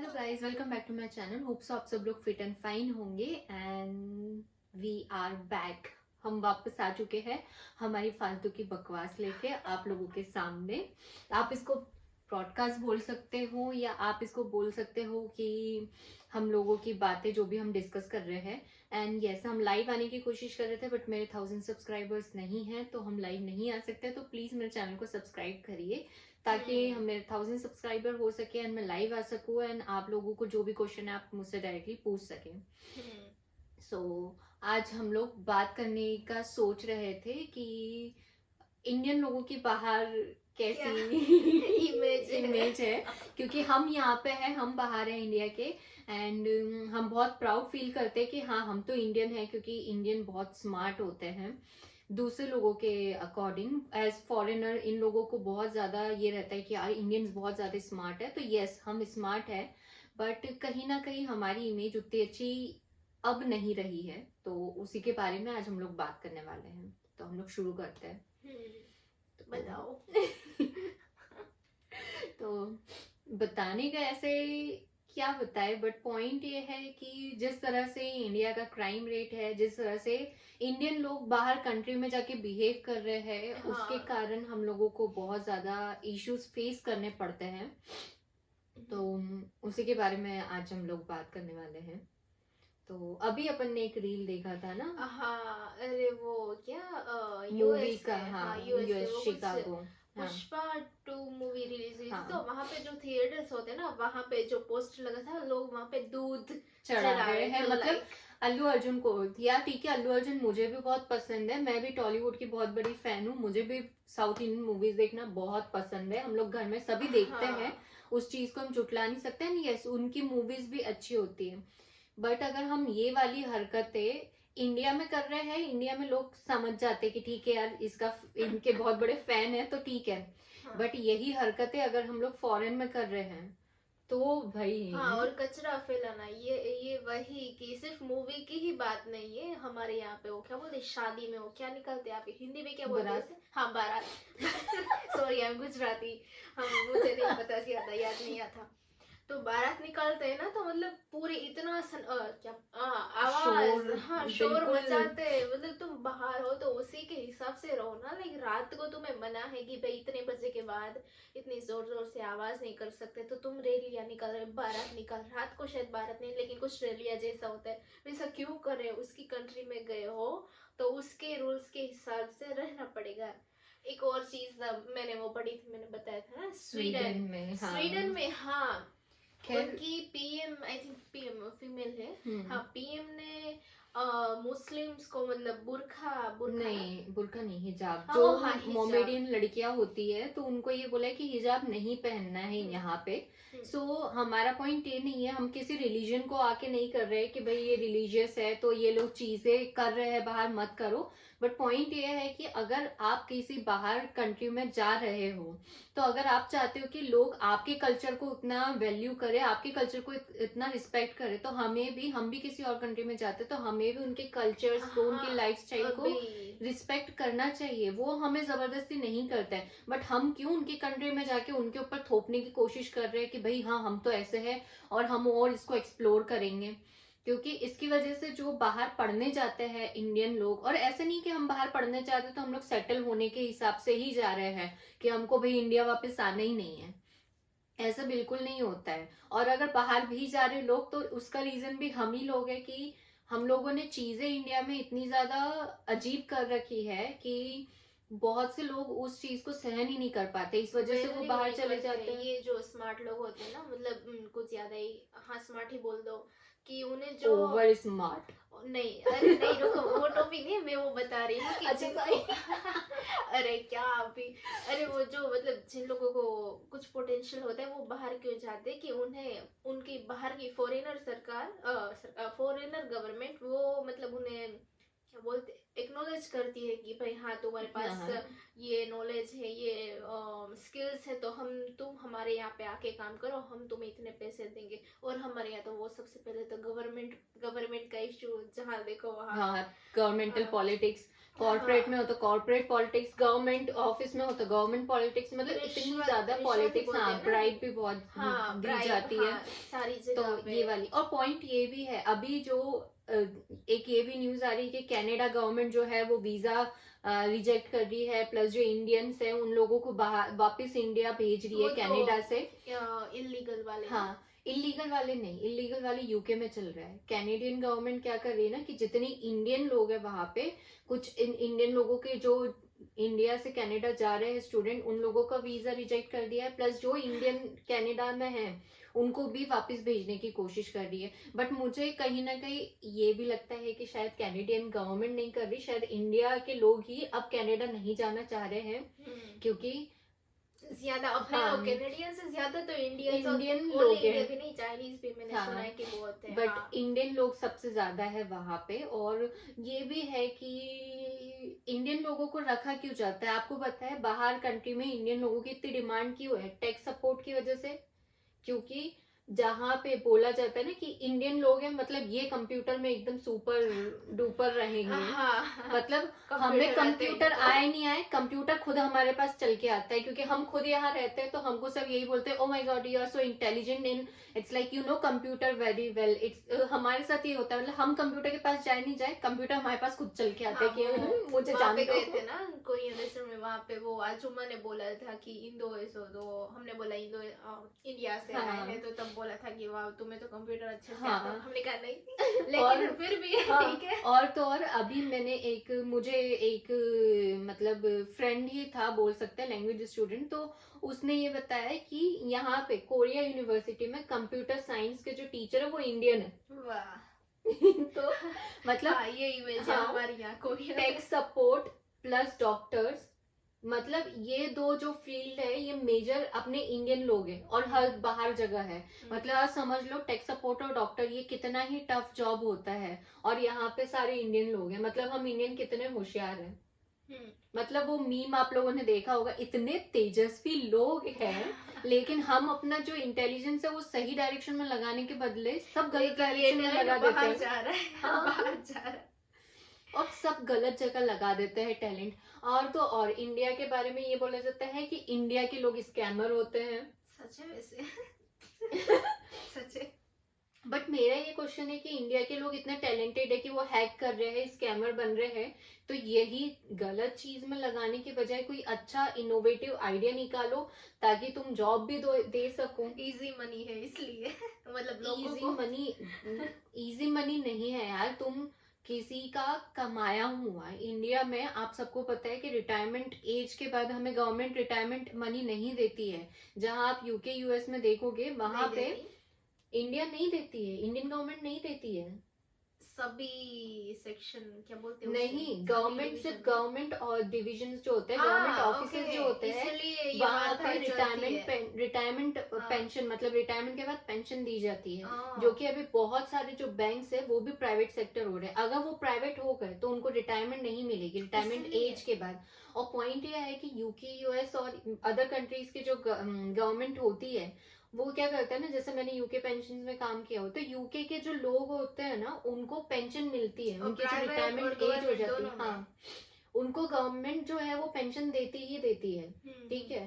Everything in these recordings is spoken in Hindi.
Guys, welcome back to my channel. Hope so आप सब लोग फिट एंड फाइन होंगे एंड वी आर बैक। हम वापस आ चुके हैं हमारी फालतू की बकवास लेके आप लोगों के सामने। आप इसको ब्रॉडकास्ट बोल सकते हो या आप इसको बोल सकते हो कि हम लोगों की बातें जो भी हम डिस्कस कर रहे हैं। एंड यस, हम लाइव आने की कोशिश कर रहे थे बट मेरे 1000 सब्सक्राइबर्स नहीं हैं तो हम लाइव नहीं आ सकते। तो प्लीज मेरे चैनल को सब्सक्राइब करिए ताकि मेरे 1000 सब्सक्राइबर हो सके एंड मैं लाइव आ सकूं एंड आप लोगों को जो भी क्वेश्चन है आप मुझसे डायरेक्टली पूछ सकें। सो आज हम लोग बात करने का सोच रहे थे कि इंडियन लोगों की बाहर कैसी इमेज है क्योंकि हम यहाँ पे हैं, हम बाहर हैं इंडिया के। एंड हम बहुत प्राउड फील करते हैं कि हाँ हम तो इंडियन है क्योंकि इंडियन बहुत स्मार्ट होते हैं दूसरे लोगों के अकॉर्डिंग। एज फॉरेनर इन लोगों को बहुत ज्यादा ये रहता है कि यार इंडियंस बहुत ज्यादा स्मार्ट है। तो यस, हम स्मार्ट है बट कहीं ना कहीं हमारी इमेज उतनी अच्छी अब नहीं रही है। तो उसी के बारे में आज हम लोग बात करने वाले हैं। तो हम लोग शुरू करते हैं। तो बताओ। तो बताने का ऐसे क्या बताए बट पॉइंट ये है कि जिस तरह से इंडिया का क्राइम रेट है, जिस तरह से इंडियन लोग बाहर कंट्री में जाके बिहेव कर रहे हैं, हाँ। उसके कारण हम लोगों को बहुत ज्यादा इश्यूज फेस करने पड़ते हैं। तो उसी के बारे में आज हम लोग बात करने वाले हैं। तो अभी अपन ने एक रील देखा था ना। हाँ, अरे वो क्या मूवी यूएस का, है। हाँ हाँ, यूएस यूएस वो कुछ शिकागो। हाँ पुष्पा 2 मूवी रिलीज हुई थी। तो हाँ वहां पे जो थिएटर्स होते हैं ना, वहां पे जो पोस्टर लगा था, लोग वहां पे दूध चढ़ा रहे हैं मतलब अल्लू अर्जुन को। यार ठीक है, अल्लू अर्जुन मुझे भी बहुत पसंद है, मैं भी टॉलीवुड की बहुत बड़ी फैन हूँ, मुझे भी साउथ इंडियन मूवीज देखना बहुत पसंद है। हम लोग घर में सभी देखते हैं, उस चीज को हम जुटला नहीं सकते हैं। यस, उनकी मूवीज भी अच्छी होती है बट अगर हम ये वाली हरकतें इंडिया में कर रहे हैं, इंडिया में लोग समझ जाते हैं कि ठीक है यार इसका इनके बहुत बड़े फैन है तो ठीक है। बट यही हरकतें अगर हम लोग फॉरेन में कर रहे हैं तो भाई। हाँ, और कचरा फैलाना, ये वही कि सिर्फ मूवी की ही बात नहीं है। हमारे यहाँ पे वो क्या बोलते, शादी में वो क्या निकलते हैं, आप हिंदी में क्या बोलते हैं? हाँ, बारात। Sorry, I am Gujarati. हम मुझे नहीं पता, याद नहीं आता। तो बारात निकालते हैं ना, तो मतलब पूरे इतना क्या आवाज, हाँ, शोर मचाते हैं। मतलब तुम बाहर हो तो उसी के हिसाब से रहो ना। लेकिन रात को तुम्हें मना है कि भाई इतने बजे के बाद इतनी जोर जोर से आवाज नहीं कर सकते, तो तुम रैलियां निकाल रहे, बारात निकाल। रात को शायद बारात नहीं, लेकिन कुछ रैलिया जैसा होता है। वैसा क्यों कर रहे हो? उसकी कंट्री में गए हो तो उसके रूल्स के हिसाब से रहना पड़ेगा। एक और चीज मैंने वो पढ़ी थी, मैंने बताया था ना, स्वीडन में। हाँ, स्वीडन में, हाँ, खैर उनकी PM, I think PM female है। हाँ, पीएम ने मुस्लिम्स को मतलब बुरखा नहीं, बुरखा नहीं, हिजाब। हाँ, जो हाँ, हिजाब। मोमेडियन लड़कियां होती है तो उनको ये बोला है कि हिजाब नहीं पहनना है यहाँ पे। सो हमारा पॉइंट ये नहीं है, हम किसी रिलीजन को आके नहीं कर रहे कि भाई ये रिलीजियस है तो ये लोग चीजें कर रहे हैं बाहर मत करो। बट पॉइंट ये है कि अगर आप किसी बाहर कंट्री में जा रहे हो तो अगर आप चाहते हो कि लोग आपके कल्चर को उतना वैल्यू करे, आपके कल्चर को इतना रिस्पेक्ट करे, तो हम भी किसी और कंट्री में जाते तो हमें भी उनके कल्चर्स को, उनके लाइफस्टाइल को रिस्पेक्ट करना चाहिए। वो हमें जबरदस्ती नहीं करते हैं बट हम क्यों उनकी कंट्री में जाके उनके ऊपर थोपने की कोशिश कर रहे हैं कि भाई हाँ हम तो ऐसे हैं और हम और इसको एक्सप्लोर करेंगे। क्योंकि इसकी वजह से जो बाहर पढ़ने जाते हैं इंडियन लोग, और ऐसे नहीं कि हम बाहर पढ़ने जाते तो हम लोग सेटल होने के हिसाब से ही जा रहे हैं कि हमको भाई इंडिया वापस आना ही नहीं है, ऐसा बिल्कुल नहीं होता है। और अगर बाहर भी जा रहे लोग तो उसका रीजन भी हम ही लोग है कि हम लोगों ने चीजें इंडिया में इतनी ज्यादा अजीब कर रखी है कि बहुत से लोग उस चीज को सहन ही नहीं कर पाते, इस वजह से वो बाहर चले जाते हैं। ये जो स्मार्ट लोग होते हैं ना, मतलब कुछ ज्यादा ही, हाँ स्मार्ट ही बोल दो, कि उन्हें जो ओवर स्मार्ट नहीं, अरे नहीं, रुको, वो टॉपिक नहीं, मैं वो बता रही हूँ कि अरे क्या अभी, अरे वो जो मतलब जिन लोगों को कुछ पोटेंशियल होता है वो बाहर क्यों जाते हैं, कि उन्हें उनकी बाहर की फॉरेनर सरकार, फॉरेनर गवर्नमेंट, वो मतलब उन्हें क्या बोलते, एक्नोलेज करती है कि भाई हाँ तुम्हारे पास ये नॉलेज है, ये स्किल्स है, तो तुम हमारे यहाँ पे आके काम करो, हम तुम्हें इतने पैसे देंगे। और हमारे यहाँ तो वो सबसे पहले तो गवर्नमेंट का इश्यू, जहाँ देखो वहाँ गवर्नमेंटल पॉलिटिक्स। कॉर्पोरेट हाँ। में हो तो कॉर्पोरेट पॉलिटिक्स, गवर्नमेंट ऑफिस में हो तो गवर्नमेंट पॉलिटिक्स, मतलब इतनी रिश्वत ज्यादा रिश्वत ही पॉलिटिक्स, बोलते हाँ हैं ना। ब्राइब भी बहुत हाँ दी ब्राइब, जाती है। हाँ सारी तो जगह पे। ये वाली, और पॉइंट ये भी है अभी जो एक ये भी न्यूज आ रही है कि कनाडा गवर्नमेंट जो है वो वीजा रिजेक्ट कर रही है, प्लस जो इंडियंस है उन लोगों को बाहर वापस इंडिया भेज रही है वो कनाडा से। इलीगल वाले ना। हाँ, इलीगल वाले नहीं, इलीगल वाले यूके में चल रहा है। कैनेडियन गवर्नमेंट क्या कर रही है ना कि जितनी इंडियन लोग है वहां पे, कुछ इंडियन लोगों के जो इंडिया से कनाडा जा रहे हैं स्टूडेंट, उन लोगों का वीजा रिजेक्ट कर दिया है, प्लस जो इंडियन कनाडा में है उनको भी वापस भेजने की कोशिश कर रही है। बट मुझे कहीं ना कहीं ये भी लगता है कि शायद कैनेडियन गवर्नमेंट नहीं कर रही, शायद इंडिया के लोग ही अब कनाडा नहीं जाना चाह रहे हैं, क्योंकि ज्यादा अपने हाँ, कैनेडियन से ज्यादा तो इंडियन इंडियन लोग लोग इंडिया हैं। भी नहीं, चाइनीज भी मैंने हाँ, सुना है कि बहुत है। बट हाँ। इंडियन लोग सबसे ज्यादा है वहां पे। और ये भी है कि इंडियन लोगों को रखा क्यों जाता है, आपको पता है बाहर कंट्री में इंडियन लोगों की इतनी डिमांड क्यों है? टैक्स सपोर्ट की वजह से। क्योंकि जहाँ पे बोला जाता है ना कि इंडियन लोग हैं, मतलब ये कंप्यूटर में एकदम सुपर डुपर रहेंगे, हाँ, मतलब हमें कंप्यूटर आते कंप्यूटर हैं आए नहीं आए, कंप्यूटर खुद हमारे पास चल के आता है, क्योंकि हम खुद यहाँ रहते हैं तो हमको सब यही बोलते हैं, oh my god you are so intelligent in, it's like you know computer very well. It's हमारे साथ ये होता है, मतलब हम कंप्यूटर के पास जाए नहीं जाए, कंप्यूटर हमारे पास खुद चल के आता है कि मुझे वहाँ पे जानते गए हो। थे ना कोई रेस्टोरेंट में, वहाँ पे वो आजुमा ने बोला था कि इंडो ऐसो, तो हमने बोला इंडो इंडिया से हाँ। आए हैं, तो तब बोला था कि वाह तुम्हें तो कंप्यूटर अच्छे से हाँ। आता है। हमने कहा नहीं लेकिन और फिर भी हाँ, ठीक है। और तो और अभी मैंने मुझे एक मतलब फ्रेंड ही था बोल सकते हैं, लैंग्वेज स्टूडेंट, तो उसने ये बताया कि यहाँ पे कोरिया यूनिवर्सिटी में कंप्यूटर साइंस के जो टीचर है वो इंडियन है। वाह। तो मतलब हाँ, ये इमेज है हाँ, हमारी यहाँ कोरिया में। टेक सपोर्ट प्लस डॉक्टर्स, मतलब ये दो जो फील्ड है ये मेजर अपने इंडियन लोग हैं, और हर बाहर जगह है। मतलब आप समझ लो टेक सपोर्ट और डॉक्टर ये कितना ही टफ जॉब होता है, और यहाँ पे सारे इंडियन लोग हैं। मतलब हम इंडियन कितने होशियार हैं, मतलब वो मीम आप लोगों ने देखा होगा, इतने तेजस्वी लोग हैं, लेकिन हम अपना जो इंटेलिजेंस है वो सही डायरेक्शन में लगाने के बदले सब गलत डायरेक्शन में लगा देते बाहर हैं। जा रहा है, हाँ। बाहर जा रहा है। और सब गलत जगह लगा देते हैं टैलेंट। और तो और इंडिया के बारे में ये बोला जाता है कि इंडिया के लोग स्कैमर होते हैं। सच है वैसे। सच है। बट मेरा ये क्वेश्चन है कि इंडिया के लोग इतने टैलेंटेड है कि वो हैक कर रहे हैं, स्कैमर बन रहे हैं, तो यही गलत चीज में लगाने की बजाय कोई अच्छा इनोवेटिव आइडिया निकालो ताकि तुम जॉब भी दे सको। इजी मनी है इसलिए मतलब लोगों इजी को। मनी, इजी मनी नहीं है यार, तुम किसी का कमाया हुआ। इंडिया में आप सबको पता है कि रिटायरमेंट एज के बाद हमें गवर्नमेंट रिटायरमेंट मनी नहीं देती है। जहां आप यूके यूएस में देखोगे वहां नहीं पे देती। इंडिया नहीं देती है, इंडियन गवर्नमेंट नहीं देती है। सभी सेक्शन क्या बोलते हैं नहीं, उसे? गवर्नमेंट सभी सिर्फ division। गवर्नमेंट और डिविजन जो होते हैं, हाँ, गवर्नमेंट ऑफिसेज ओके, जो होते हैं, इसलिए ये वहां माथा पर चलती है। रिटायरमेंट हाँ। पेंशन, मतलब रिटायरमेंट के बाद पेंशन दी जाती है। हाँ। जो कि अभी बहुत सारे जो बैंक्स है वो भी प्राइवेट सेक्टर हो रहे हैं। अगर वो प्राइवेट हो गए तो उनको रिटायरमेंट नहीं मिलेगी, रिटायरमेंट इसलिए। एज के बाद। और पॉइंट ये है कि यूके यूएस और अदर कंट्रीज की जो गवर्नमेंट होती है वो क्या करता है ना, जैसे मैंने यूके पेंशन में काम किया हो, तो यूके के जो लोग होते हैं ना उनको पेंशन मिलती है, और उनकी जो private रिटायरमेंट और एज हो government जाती है, दोनों में। हाँ, उनको गवर्नमेंट जो है वो पेंशन देती ही देती है। ठीक है,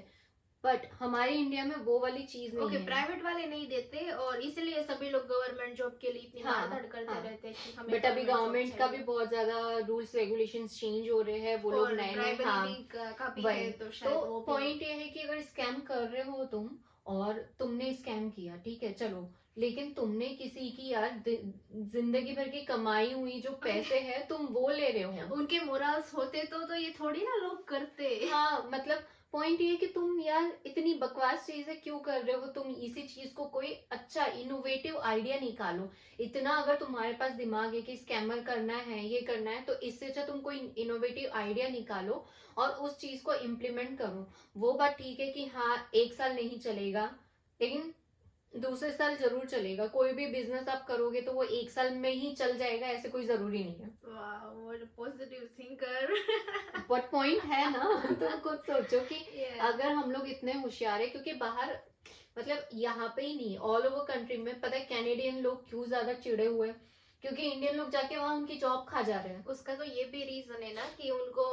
बट हमारे इंडिया में वो वाली चीज नहीं ओके, है। प्राइवेट वाले नहीं देते और इसलिए सभी लोग गवर्नमेंट जॉब के लिए इतनी हाँ, मार करते हाँ। रहते हैं कि हमें बट अभी government job गवर्नमेंट का भी चाहिए। बहुत ज्यादा रूल्स रेगुलेशन चेंज हो रहे हैं, वो लोग और नए नए, bribery हाँ, भी का भी वही। है, तो शायद तो वो भी। पॉइंट ये है कि अगर स्कैम कर रहे हो तुम और तुमने स्कैम किया, ठीक है चलो, लेकिन तुमने किसी की यार जिंदगी भर की कमाई हुई जो पैसे है तुम वो ले रहे हो। उनके मोरल्स होते तो ये थोड़ी ना लोग करते। हाँ, मतलब पॉइंट ये है कि तुम यार इतनी बकवास चीजें क्यों कर रहे हो, तुम इसी चीज को कोई अच्छा इनोवेटिव आइडिया निकालो। इतना अगर तुम्हारे पास दिमाग है कि स्कैमर करना है, ये करना है, तो इससे अच्छा तुम कोई इनोवेटिव आइडिया निकालो और उस चीज को इम्प्लीमेंट करो। वो बात ठीक है कि हाँ 1 साल नहीं चलेगा, लेकिन दूसरे साल जरूर चलेगा। कोई भी बिजनेस आप करोगे तो वो 1 साल में ही चल जाएगा, ऐसे कोई जरूरी नहीं है। वाह, what positive thinker. But point है ना, तुम खुद सोचो कि Yeah. अगर हम लोग इतने होशियार है, क्योंकि बाहर मतलब यहाँ पे ही नहीं, ऑल ओवर कंट्री में, पता है कैनेडियन लोग क्यों ज्यादा चिड़े हुए? क्योंकि इंडियन लोग जाके वहाँ उनकी जॉब खा जा रहे हैं। उसका तो ये भी रीजन है ना कि उनको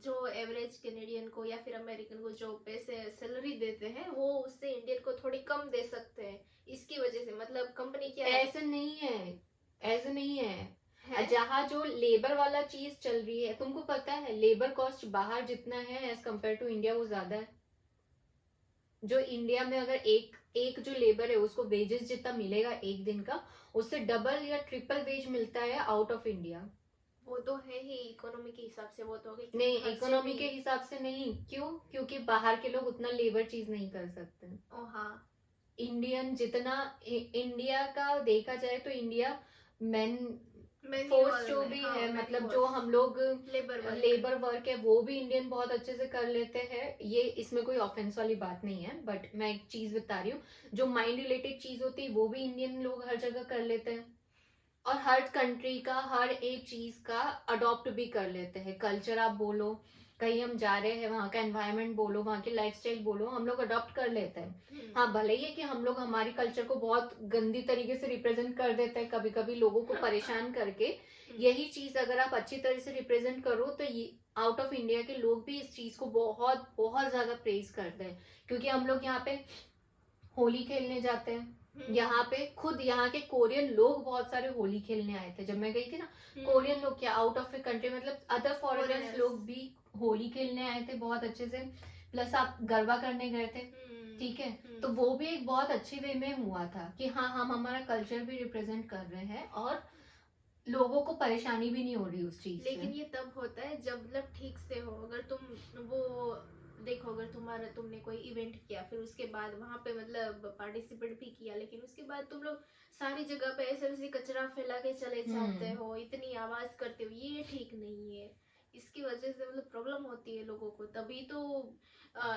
जो एवरेज कैनेडियन को या फिर अमेरिकन को जो पैसे सैलरी देते हैं वो उससे इंडियन को थोड़ी कम दे सकते हैं, इसकी वजह से मतलब कंपनी क्या है, ऐसे नहीं है, ऐसे नहीं है। है? जहाँ जो लेबर वाला चीज चल रही है, तुमको पता है लेबर कॉस्ट बाहर जितना है एज कम्पेयर टू इंडिया वो ज्यादा है। जो इंडिया में अगर एक एक जो लेबर है उसको वेजेस जितना मिलेगा एक दिन का, उससे डबल या ट्रिपल वेज मिलता है आउट ऑफ इंडिया। वो तो है ही इकोनॉमी के हिसाब से, वो तो होगी नहीं, इकोनॉमी के हिसाब से नहीं। क्यों? क्योंकि बाहर के लोग उतना लेबर चीज नहीं कर सकते। ओ हाँ, इंडियन जितना इंडिया का देखा जाए तो इंडिया मैन फोर्स मैन्युअल जो में, भी हाँ, है, मैन मतलब फोर्स, जो हम लोग लेबर वर्क है वो भी इंडियन बहुत अच्छे से कर लेते हैं। ये इसमें कोई ऑफेंस वाली बात नहीं है, बट मैं एक चीज बता रही हूँ, जो माइंड रिलेटेड चीज होती है वो भी इंडियन लोग हर जगह कर लेते हैं। और हर कंट्री का हर एक चीज का अडॉप्ट भी कर लेते हैं। कल्चर आप बोलो, कहीं हम जा रहे हैं वहाँ का एनवायरनमेंट बोलो, वहाँ की लाइफस्टाइल बोलो, हम लोग अडॉप्ट कर लेते हैं। हाँ, भले ही है कि हम लोग हमारी कल्चर को बहुत गंदी तरीके से रिप्रेजेंट कर देते हैं कभी कभी लोगों को परेशान करके। यही चीज अगर आप अच्छी तरह से रिप्रेजेंट करो तो ये आउट ऑफ इंडिया के लोग भी इस चीज को बहुत बहुत ज्यादा प्रेज करते हैं। क्योंकि हम लोग यहाँ पे होली खेलने जाते हैं, यहाँ पे खुद यहाँ के कोरियन लोग बहुत सारे होली खेलने आए थे जब मैं गई थी ना। कोरियन लोग क्या, आउट ऑफ ए कंट्री, मतलब अदर फॉरेनर्स Foreigners. लोग भी होली खेलने आए थे बहुत अच्छे से। प्लस आप गरबा करने गए थे, ठीक है, तो वो भी एक बहुत अच्छे वे में हुआ था कि हाँ हम हमारा कल्चर भी रिप्रेजेंट कर रहे हैं और लोगों को परेशानी भी नहीं हो रही उस चीज से। लेकिन ये तब होता है जब मतलब ठीक से हो। अगर तुम वो देखो, अगर तुमने कोई इवेंट किया, फिर उसके बाद वहां पे मतलब पार्टिसिपेट भी किया, लेकिन उसके बाद तुम लोग सारी जगह पे ऐसे वैसे कचरा फैला के चले जाते हो, इतनी आवाज करते हो, ये ठीक नहीं है। इसकी वजह से मतलब प्रॉब्लम होती है लोगों को। तभी तो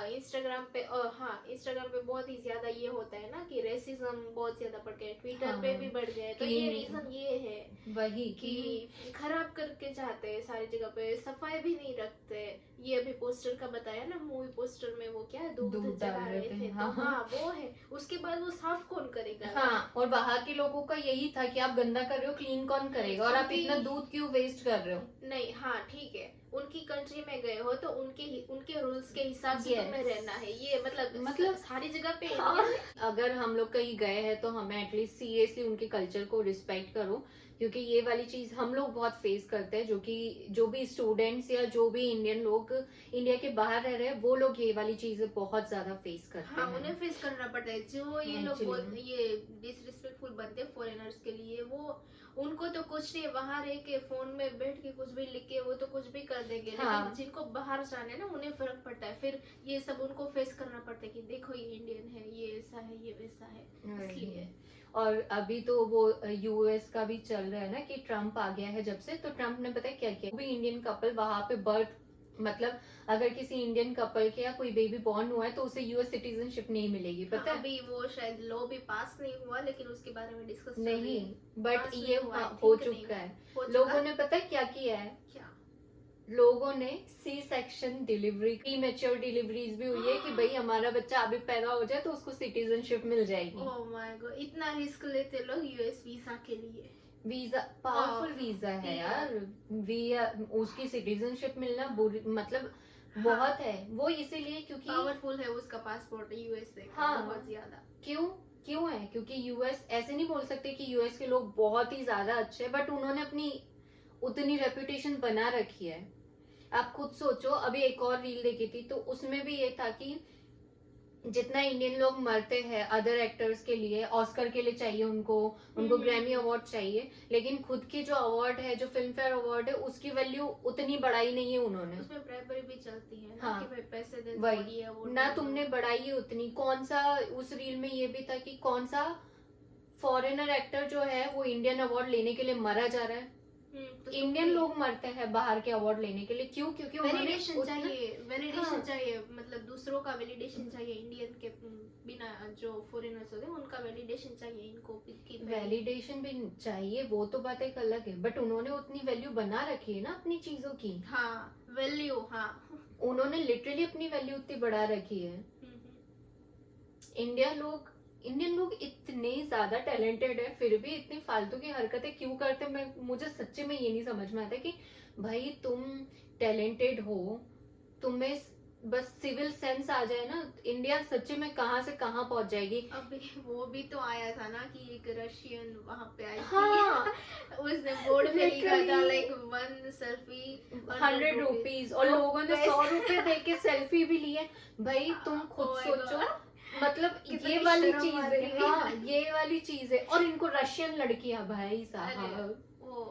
इंस्टाग्राम पे हाँ, इंस्टाग्राम पे बहुत ही ज्यादा ये होता है ना कि रेसिज्म बहुत ज्यादा बढ़ गया है, ट्विटर पे भी बढ़ गया है। तो ये रीजन ये है वही कि खराब करके चाहते हैं सारी जगह पे, सफाई भी नहीं रखते। ये अभी पोस्टर का बताया ना, मूवी पोस्टर में वो क्या है, दूध चढ़ा रहे थे, तो हाँ वो है। उसके बाद वो साफ कौन करेगा? हाँ, और वहाँ के लोगों का यही था कि आप गंदा कर रहे हो, क्लीन कौन करेगा, और आप इतना दूध क्यों वेस्ट कर रहे हो? नहीं, हाँ ठीक है, उनकी कंट्री में गए हो तो उनके रूल्स के हिसाब से तुम्हें रहना है। ये मतलब सारी जगह पे हाँ, अगर हम लोग कहीं गए हैं तो हमें एटलीस्ट सीरियसली उनके कल्चर को रिस्पेक्ट करो। क्योंकि ये वाली चीज हम लोग बहुत फेस करते हैं, जो भी स्टूडेंट्स या जो भी इंडियन लोग इंडिया के बाहर रह रहे हैं वो लोग ये वाली चीजें बहुत ज्यादा फेस करते हाँ, हैं। उन्हें फेस करना पड़ता है। जो ये लोग ये डिसरिस्पेक्टफुल बनते हैं फॉरेनर्स के लिए, वो उनको तो कुछ नहीं, वहां रह के फोन में बैठ के कुछ भी लिख के वो तो कुछ भी कर देंगे। हाँ। लेकिन जिनको बाहर जाने ना उन्हें फर्क पड़ता है, फिर ये सब उनको फेस करना पड़ता है कि देखो ये इंडियन है, ये ऐसा है, ये वैसा है, इसलिए। और अभी तो वो यूएस का भी चल रहा है ना कि ट्रम्प आ गया है जब से, तो ट्रम्प ने पता है क्या किया, भी इंडियन कपल वहां पे बर्थ, मतलब अगर किसी इंडियन कपल के या कोई बेबी बॉर्न हुआ है तो उसे यूएस सिटीजनशिप नहीं मिलेगी, पता है? अभी वो शायद लॉ भी पास नहीं हुआ, लेकिन उसके बारे में डिस्कस नहीं, बट ये हो चुका है। लोगों ने पता है क्या किया है? क्या? लोगों ने C section delivery, premature deliveries भी हुई है कि भाई हमारा बच्चा अभी पैदा हो जाए तो उसको सिटीजनशिप मिल जाएगी। ओह माय गॉड, इतना रिस्क लेते लोग यूएस वीजा के लिए। वीजा पावरफुल वीजा है यार, उसकी सिटीजनशिप मिलना मतलब बहुत है वो, इसीलिए क्योंकि पावरफुल है उसका पासपोर्ट यूएस से। हाँ, बहुत ज्यादा। क्यों है? क्योंकि यूएस, ऐसे नहीं बोल सकते कि यूएस के लोग बहुत ही ज्यादा अच्छे हैं, बट उन्होंने अपनी उतनी रेपुटेशन बना रखी है। आप खुद सोचो, अभी एक और रील देखी थी तो उसमें भी ये था कि जितना इंडियन लोग मरते हैं अदर एक्टर्स के लिए, ऑस्कर के लिए चाहिए उनको ग्रैमी अवार्ड चाहिए, लेकिन खुद की जो अवार्ड है, जो फिल्म फेयर अवार्ड है, उसकी वैल्यू उतनी बढ़ाई नहीं है उन्होंने। उसमें ब्राइबरी भी चलती है ना, हाँ, कि भाई पैसे दे, वही ना तुमने बढ़ाई है उतनी। कौन सा उस रील में ये भी था कि कौन सा फॉरेनर एक्टर जो है वो इंडियन अवार्ड लेने के लिए मरा जा रहा है। तो इंडियन लोग मरते हैं बाहर के अवार्ड लेने के लिए, क्यों? क्योंकि वैलिडेशन चाहिए, मतलब दूसरों का वैलिडेशन चाहिए। इंडियन के बिना जो फॉरेनर्स होते हैं उनका वैलिडेशन चाहिए, इनको वैलिडेशन भी चाहिए, वो तो बात एक अलग है, बट उन्होंने उतनी वैल्यू बना रखी है ना अपनी चीजों की। हाँ, वैल्यू, हाँ, उन्होंने लिटरली अपनी वैल्यू उतनी बढ़ा रखी है। इंडिया लोग इंडियन लोग इतने ज्यादा टैलेंटेड है फिर भी इतनी फालतू की हरकतें क्यों करते हैं, मैं मुझे सच्चे में ये नहीं समझ में आता कि भाई तुम टैलेंटेड हो, तुम्हें बस सिविल सेंस आ जाए ना, इंडिया सच्चे में कहाँ से कहाँ पहुंच जाएगी। अभी वो भी तो आया था ना कि एक रशियन वहां पे आई हाँ थी उसने बोर्ड पे लिखा था Literally. लाइक 1 सेल्फी 100 रुपीज और तो लोगों ने 100 रुपए दे के सेल्फी भी लिए। भाई तुम खुद Oh my सोचो, God. मतलब कितनी ये वाली शर्म चीज आ है, रही है। हाँ ये वाली चीज है। और इनको रशियन लड़कियां भाई साहब, अरे वो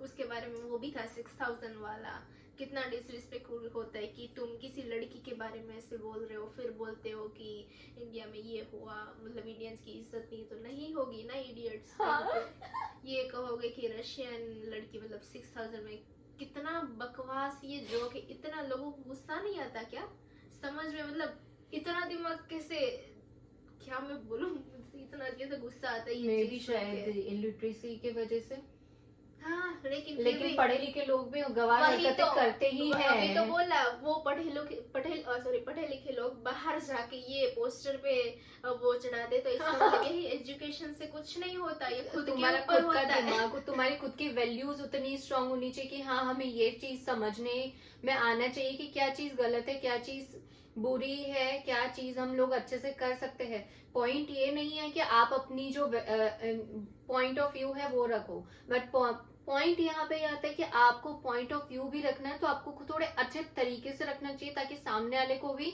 उसके बारे में वो भी था 6000 वाला, कितना डिसरिस्पेक्टफुल होता है कि तुम किसी लड़की के बारे में ऐसे बोल रहे हो, फिर बोलते हो कि इंडिया में ये हुआ, मतलब इंडियंस की इज्जत नहीं तो नहीं होगी ना इडियट्स। हाँ। ये कहोगे कि रशियन लड़की मतलब 6000 में, कितना बकवास ये जोक है। इतना लोगों को गुस्सा नहीं आता क्या समझ में, मतलब इतना दिमाग कैसे, क्या मैं बोलूं, इतना कैसे गुस्सा आता है ये मे चीज भी सुन के। शायद इलिटरेसी की वजह से, हाँ लेकिन फिर लेकिन भी पढ़े लिखे लोग भी गवाह वही हरकतें तो करते ही हैं। अभी तो बोला वो पढ़े लिखे लोग बाहर जाके ये पोस्टर पे वो चढ़ा दे, तो इसका मतलब यही एजुकेशन से कुछ नहीं होता, ये खुद के तुम्हारा ऊपर खुद का होता है। दिमाग, तुम्हारी खुद की वैल्यूज उतनी स्ट्रांग होनी चाहिए कि हाँ हमें ये चीज समझने में आना चाहिए कि क्या चीज गलत है, क्या चीज बुरी है, क्या चीज हम लोग अच्छे से कर सकते हैं। पॉइंट ये नहीं है कि आप अपनी जो पॉइंट ऑफ व्यू है वो रखो, बट पॉइंट यहाँ पे आता है कि आपको पॉइंट ऑफ व्यू भी रखना है तो आपको थोड़े अच्छे तरीके से रखना चाहिए, ताकि सामने वाले को भी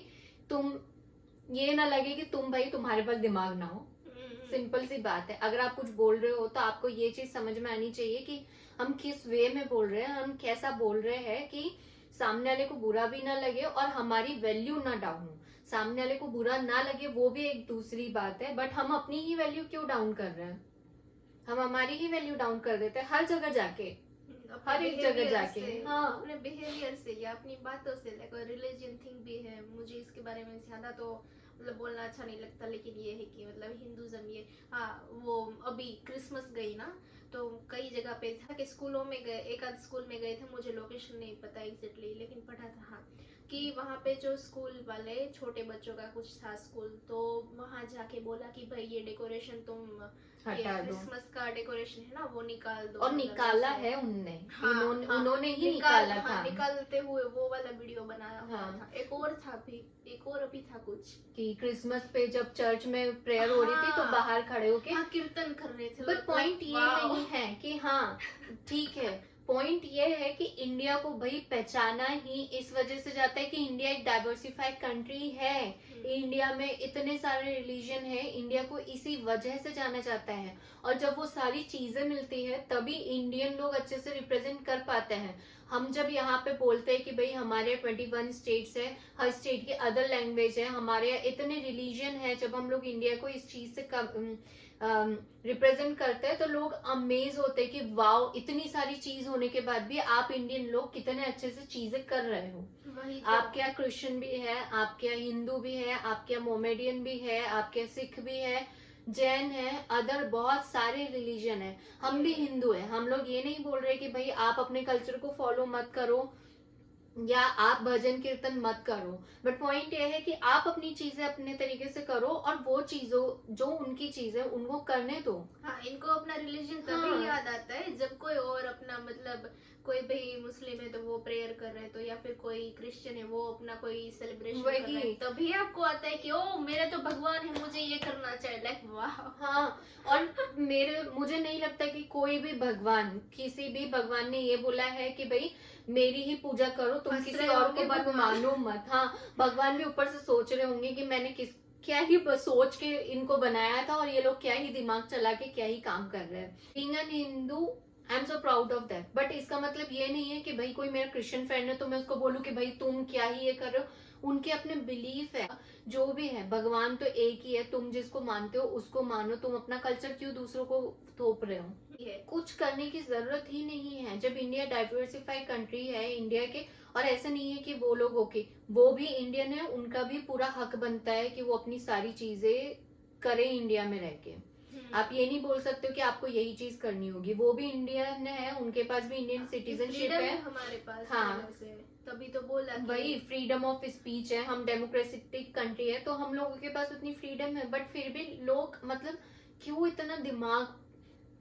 तुम ये ना लगे कि तुम भाई तुम्हारे पास दिमाग ना हो। सिंपल सी बात है, अगर आप कुछ बोल रहे हो तो आपको ये चीज समझ में आनी चाहिए कि हम किस वे में बोल रहे हैं, हम कैसा बोल रहे हैं कि सामने वाले को बुरा भी ना लगे और हमारी वैल्यू ना डाउन हो। सामने वाले को बुरा ना लगे वो भी एक दूसरी बात है, बट हम अपनी ही वैल्यू क्यों डाउन कर रहे हैं, हम हमारी ही वैल्यू डाउन कर देते हैं हर जगह जाके, हर एक जगह जाके। हाँ अपने बिहेवियर से या अपनी बातों से, लाइक रिलीजन थिंग भी है, मुझे इसके बारे में ज्यादा तो मतलब बोलना अच्छा नहीं लगता, लेकिन ये है कि मतलब हिंदुज्म ये, हाँ वो अभी क्रिसमस गई ना, तो कई जगह पे था कि स्कूलों में गए, एक आध स्कूल में गए थे, मुझे लोकेशन नहीं पता एग्जैक्टली, लेकिन पढ़ा था हाँ कि वहाँ पे जो स्कूल वाले छोटे बच्चों का कुछ था स्कूल, तो वहाँ जाके बोला कि भाई ये डेकोरेशन तुम, ये हटा दो, क्रिसमस का डेकोरेशन है ना वो निकाल दो, और मतलब निकाला ऐसे। है उनने, हाँ, उन्होंने ही निकाला था। हाँ, निकालते हुए वो वाला वीडियो बनाया हुआ हाँ। था। एक और था भी, एक और अभी था कुछ, कि क्रिसमस पे जब चर्च में प्रेयर हो रही थी तो हाँ। बाहर खड़े होके, हाँ कीर्तन कर रहे थे। बट पॉइंट ये नहीं है कि हाँ ठीक है, पॉइंट ये है कि इंडिया को भाई पहचाना ही इस वजह से जाता है कि इंडिया एक डाइवर्सिफाइड कंट्री है, इंडिया में इतने सारे रिलीजन है, इंडिया को इसी वजह से जाना जाता है। और जब वो सारी चीजें मिलती है तभी इंडियन लोग अच्छे से रिप्रेजेंट कर पाते हैं। हम जब यहाँ पे बोलते हैं कि भाई हमारे 21 स्टेट्स है, हर स्टेट की अदर लैंग्वेज है, हमारे यहाँ इतने रिलीजन है, जब हम लोग इंडिया को इस चीज से रिप्रेजेंट करते हैं तो लोग अमेज होते हैं कि वाओ इतनी सारी चीज होने के बाद भी आप इंडियन लोग कितने अच्छे से चीजें कर रहे हो। वही तो। आपके यहाँ क्रिश्चियन भी है, आपके यहाँ हिंदू भी है, आपके यहाँ मोमेडियन भी है, आपके यहाँ सिख भी है, जैन है, अदर बहुत सारे रिलीजन है, हम भी हिंदू है। हम लोग ये नहीं बोल रहे कि भाई आप अपने कल्चर को फॉलो मत करो या आप भजन कीर्तन मत करो, बट पॉइंट ये है कि आप अपनी चीजें अपने तरीके से करो और वो चीजों जो उनकी चीजें उनको करने दो। हाँ इनको अपना रिलीजन तभी हाँ। याद आता है जब कोई और अपना, मतलब कोई भी मुस्लिम है तो वो प्रेयर कर रहे हैं, तो या फिर कोई क्रिश्चियन है वो अपना कोई सेलिब्रेशन कर रहे हैं, तभी आपको आता है कि ओ मेरे तो भगवान है, मुझे ये करना चाहिए, लाइक वाह। हाँ, और मुझे नहीं लगता कि कोई भी भगवान, किसी भी भगवान ने ये बोला है कि भाई मेरी ही पूजा करो, तुम किसी और को मत मानो मत। हाँ, भगवान भी ऊपर से सोच रहे होंगे कि मैंने क्या ही सोच के इनको बनाया था और ये लोग क्या ही दिमाग चला के क्या ही काम कर रहे हैं। Being an Hindu I am so proud of that, but इसका मतलब ये नहीं है कि भाई कोई मेरा क्रिश्चियन फ्रेंड है तो मैं उसको बोलूं कि भाई तुम क्या ही ये कर रहे हो। उनके अपने बिलीफ है, जो भी है, भगवान तो एक ही है, तुम जिसको मानते हो उसको मानो, तुम अपना कल्चर क्यों दूसरों को थोप रहे हो। कुछ करने की जरूरत ही नहीं है जब इंडिया डाइवर्सिफाइड कंट्री है इंडिया के। और ऐसा नहीं है कि वो लोग ओके, वो भी इंडियन है, उनका भी पूरा हक बनता है कि वो अपनी सारी चीजें करें इंडिया में रह के। आप ये नहीं बोल सकते हो कि आपको यही चीज करनी होगी। वो भी इंडियन है, उनके पास भी इंडियन सिटीजनशिप freedom है। हमारे पास हाँ। पहले से, तभी तो बोला कि वही फ्रीडम ऑफ स्पीच है, हम डेमोक्रेटिक कंट्री है, तो हम लोगों के पास उतनी फ्रीडम है, बट फिर भी लोग मतलब क्यों इतना दिमाग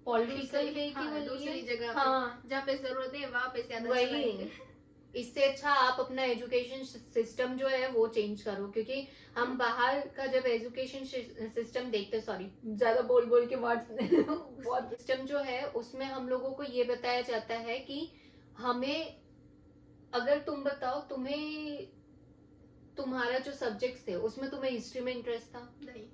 पॉलिटिकल वे की वो दूसरी लिए। जगह पे हाँ जहाँ पे जरूरत है वहाँ पे ज्यादा वही, चलाएंगे। इससे अच्छा आप अपना एजुकेशन सिस्टम जो है वो चेंज करो, क्योंकि हम बाहर का जब एजुकेशन सिस्टम देखते, सॉरी ज्यादा बोल बोल के वर्ड्स बहुत सिस्टम जो है उसमें हम लोगों को ये बताया जाता है कि हमें, अगर तुम बताओ तुम्हें तुम्हारा जो सब्जेक्ट्स थे उसमें तुम्हें हिस्ट्री में इंटरेस्ट था, नहीं,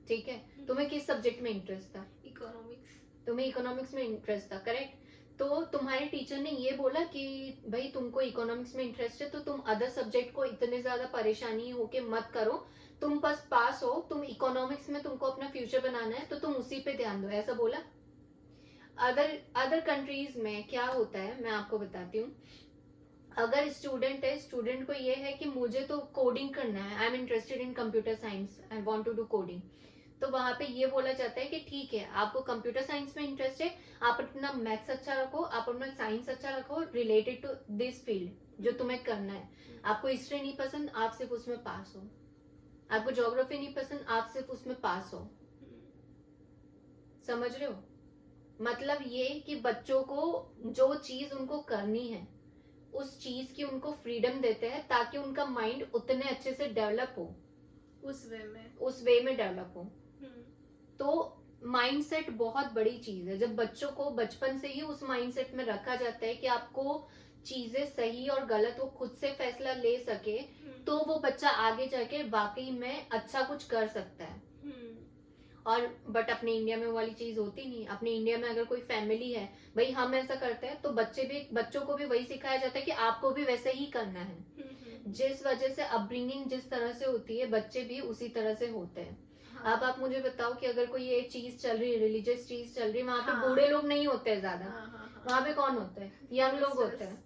ठीक है, तुम्हें किस सब्जेक्ट में इंटरेस्ट था, इकोनॉमिक्स। तुम्हें इकोनॉमिक्स में इंटरेस्ट था, करेक्ट। तो तुम्हारे टीचर ने ये बोला कि भाई तुमको इकोनॉमिक्स में इंटरेस्ट है तो तुम अदर सब्जेक्ट को इतने ज्यादा परेशानी होके मत करो, तुम बस पास हो, तुम इकोनॉमिक्स में तुमको अपना फ्यूचर बनाना है तो तुम उसी पे ध्यान दो, ऐसा बोला। अदर कंट्रीज में क्या होता है मैं आपको बताती हूँ। अगर स्टूडेंट है, स्टूडेंट को ये है कि मुझे तो कोडिंग करना है, I am interested in computer science, I want to do coding, तो वहां पे ये बोला जाता है कि ठीक है आपको कंप्यूटर साइंस में इंटरेस्ट है, आप अपना मैथ्स अच्छा रखो, आप अपना साइंस अच्छा रखो रिलेटेड टू दिस फील्ड जो तुम्हें करना है। आपको हिस्ट्री नहीं पसंद, आप सिर्फ उसमें पास हो, आपको ज्योग्राफी नहीं पसंद, आप सिर्फ उसमें पास हो। समझ रहे हो, मतलब ये कि बच्चों को जो चीज उनको करनी है उस चीज की उनको फ्रीडम देते हैं ताकि उनका माइंड उतने अच्छे से डेवलप हो, उस वे में डेवलप हो। तो माइंडसेट बहुत बड़ी चीज है, जब बच्चों को बचपन से ही उस माइंडसेट में रखा जाता है कि आपको चीजें सही और गलत वो खुद से फैसला ले सके, तो वो बच्चा आगे जाके वाकई में अच्छा कुछ कर सकता है। और बट अपने इंडिया में वाली चीज होती नहीं। अपने इंडिया में अगर कोई फैमिली है, भाई हम ऐसा करते हैं तो बच्चों को भी वही सिखाया जाता है कि आपको भी वैसे ही करना है। जिस वजह से अपब्रिंगिंग जिस तरह से होती है बच्चे भी उसी तरह से होते हैं। हाँ। अब आप मुझे बताओ कि अगर कोई ये चीज चल रही है, रिलीजियस चीज चल रही है, वहां पे हाँ। बूढ़े लोग नहीं होते हैं ज्यादा, हाँ। वहां पे कौन होते हैं, यंग लोग होते हैं।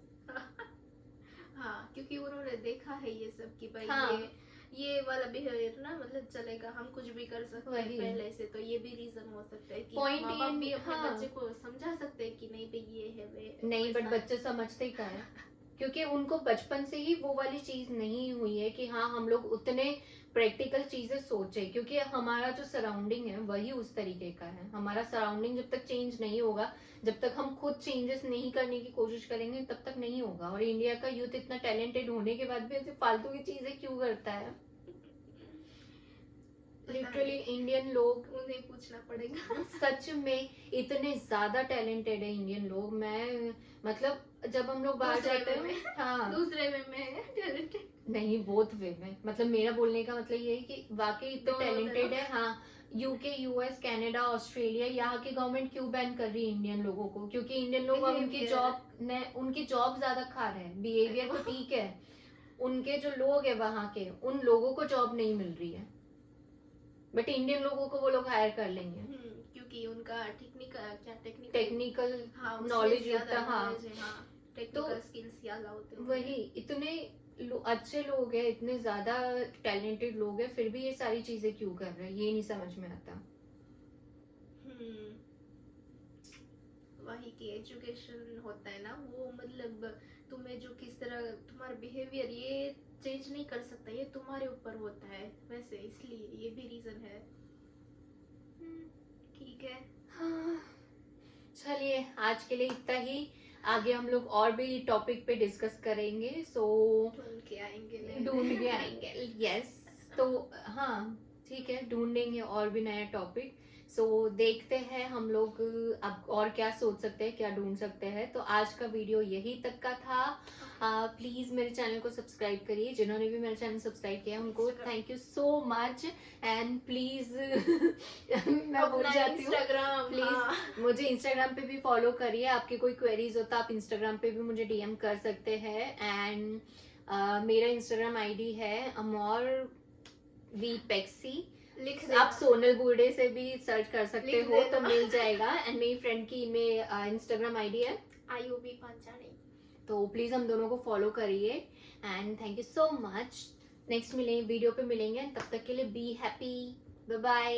हाँ, क्योंकि उन्होंने देखा है ये सब कि भाई हाँ। ये वाला बिहेवियर ना मतलब चलेगा, हम कुछ भी कर सकते हैं वही। पहले से, तो ये भी रीजन हो सकता है कि Point माँ बाप in- भी अपने हाँ। बच्चे को समझा सकते हैं कि नहीं भाई ये है वे नहीं, बट वैसा है। बच्चे समझते ही क्या है, क्योंकि उनको बचपन से ही वो वाली चीज नहीं हुई है कि हाँ हम लोग उतने प्रैक्टिकल चीजें सोचे, क्योंकि हमारा जो सराउंडिंग है वही उस तरीके का है। हमारा सराउंडिंग जब तक चेंज नहीं होगा, जब तक हम खुद चेंजेस नहीं करने की कोशिश करेंगे तब तक नहीं होगा। और इंडिया का यूथ इतना टैलेंटेड होने के बाद भी ऐसे फालतू की चीजें क्यों करता है। लिटरली इंडियन लोग, उन्हें पूछना पड़ेगा। सच में इतने ज्यादा टैलेंटेड है इंडियन लोग। मैं मतलब जब हम लोग बाहर दूसरे जाते वे हैं, में। हाँ दूसरे वे में talented। नहीं बोथ वे में, मतलब मेरा बोलने का मतलब ये है कि वाकई इतने दोनों टैलेंटेड तरफ। है। हाँ, यूके, यूएस, कनाडा, ऑस्ट्रेलिया, यहाँ की गवर्नमेंट क्यों बैन कर रही है इंडियन लोगों को, क्योंकि इंडियन लोग अब Behavior। उनकी जॉब ज्यादा खा रहे हैं। बिहेवियर तो ठीक है, उनके जो लोग है वहां के उन लोगों को जॉब नहीं मिल रही है, बट इंडियन लोगों को वो लोग हायर कर लेंगे। क्योंकि उनका टेक्निकल टेक्निकल हाँ, नॉलेज होता है। हाँ, टेक्निकल स्किल्स ज्यादा होते हैं। वही इतने अच्छे लोग हैं, इतने ज्यादा टैलेंटेड लोग हैं, फिर भी ये सारी चीजें क्यों कर रहे हैं ये नहीं समझ में आता। वही की एजुकेशन होता है ना, वो मतलब तुम्हें जो किस तरह तुम्हारा बिहेवियर ये चेंज नहीं कर सकता, ये तुम्हारे ऊपर होता है वैसे, इसलिए ये भी रीजन है। ठीक है। हाँ, चलिए आज के लिए इतना ही, आगे हम लोग और भी टॉपिक पे डिस्कस करेंगे। सो ढूंढ के आएंगे। यस, तो हाँ ठीक है, ढूंढेंगे और भी नया टॉपिक। सो देखते हैं हम लोग अब और क्या सोच सकते हैं, क्या ढूंढ सकते हैं। तो आज का वीडियो यही तक का था। प्लीज मेरे चैनल को सब्सक्राइब करिए, जिन्होंने भी मेरा चैनल सब्सक्राइब किया उनको thank you so much. And please मैं भूल जाती हूँ, इंस्टाग्राम प्लीज मुझे इंस्टाग्राम पे भी फॉलो करिए। आपके कोई क्वेरीज होता आप इंस्टाग्राम पे भी मुझे डीएम कर सकते हैं। एंड मेरा इंस्टाग्राम आईडी है अमोर वी पेक्सी। आप सोनल बूढ़े से भी सर्च कर सकते हो तो मिल जाएगा। एंड मेरी फ्रेंड की इंस्टाग्राम आईडी है आयुबी पांचानी। तो प्लीज हम दोनों को फॉलो करिए। And thank you so much. Next video पे मिलेंगे, तब तक के लिए बी हैप्पी, बाय बाय।